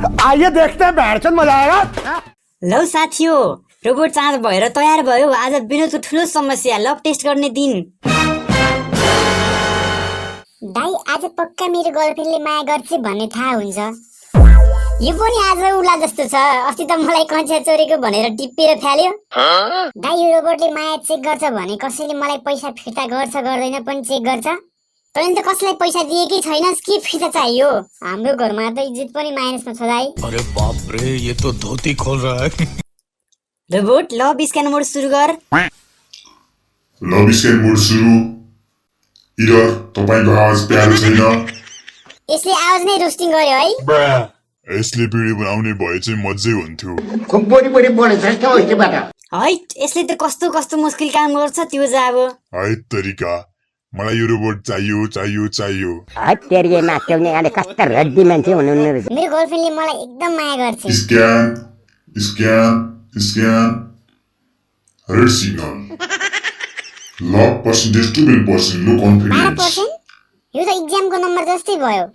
आइए देखते हैं बैठचंद मजा आएगा। लौ साथियो, रोबोट चाँज भएर तयार भयो। आज विनोदको ठुलो समस्या लभ टेस्ट गर्ने दिन। दाइ आज पक्का मेरो गर्लफ्रेन्डले माया गर्छ भन्ने थाहा हुन्छ। यो पनि आज उला जस्तो छ। अस्ति त मलाई कन्छा चोरेको भनेर टिपेर फ्याल्यो। दाइ यो रोबोटले माया चेक गर्छ भने कसैले मलाई पैसा फिर्ता गर्छ गर्दैन पनि चेक गर्छ। तैँले त कसैलाई पैसा दिएकै छैनस्, के फिर्ता चाहियो? हाम्रो घरमा त इज्जत पनि माइनसमा छ दाइ। अरे बाप रे, ये तो धोती खोल रहा है। रोबोट लभ स्क्यान मोड सुरु गर। लभ स्क्यान मोड सुरु। इरर, तपाईको आवाज प्यारो छैन। यसले आवाज नै रोस्टिङ गर्यो है। यसले भिडियो बनाउने भए चाहिँ मज्जै हुन्थ्यो। हैट, यसले त कस्तो कस्तो मुस्किल काम गर्छ त्यो जा अब। है तरिका, मलाई यो रोबोट चाहियो चाहियो चाहियो। हत्तेरिए माक्यौने अनि कस्ता रड्डी मान्छे हुनुहुन्न रहेछ। मेरो गर्लफ्रेन्डले मलाई एकदम माया गर्छ। Scan scan scan. Red signal. Love percentage 12%, लो कन्फिडेन्स। 12%? यो त एक्जामको नम्बर जस्तै भयो।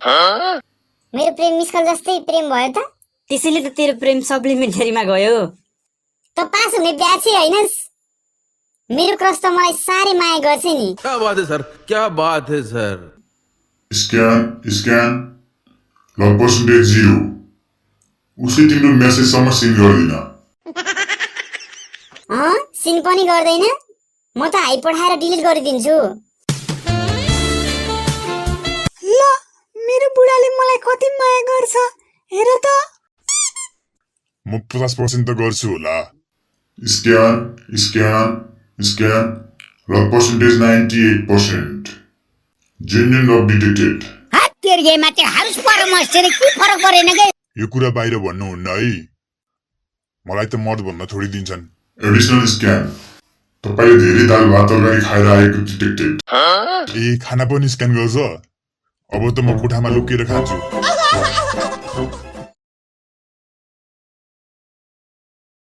मेरो प्रेम मिसकल जस्तै प्रेम भयो त। त्यसैले त तेरो प्रेम सप्लिमेन्टरीमा गयो। त पास हुने ब्याचै हैनस्। मेरो क्रस त मलाई साह्रै माया गर्छ नि। क्या बात है सर, क्या बात है sir. Scan scan. Love percentage 0। उसले तिम्रो मेसेज सम्म सिन गर्दैन। सिन पनि गर्दैन। म त हाई पठाएर डिलिट गरिदिन्छु। ल, मेरो बुढाले मलाई कति माया गर्छ हेर त। म 50% त गर्छु होला। Scan scan scan. Love percentage 98%। Genuine love detected. हत्तेरिएमा त्यो हाउस परमर्शले के फरक परेन के? यो कुरा बाहिर भन्नुहुन्न है। मलाई त मर्द भन्न थोडी दिन्छन्। Additional scan. तपाईले धेरै दाल भात तरकारी खाएर आएको डिटेक्टेड। ए, खाना पनि स्क्यान गर्छ? अब त म कोठामा लुकेर खान्छु।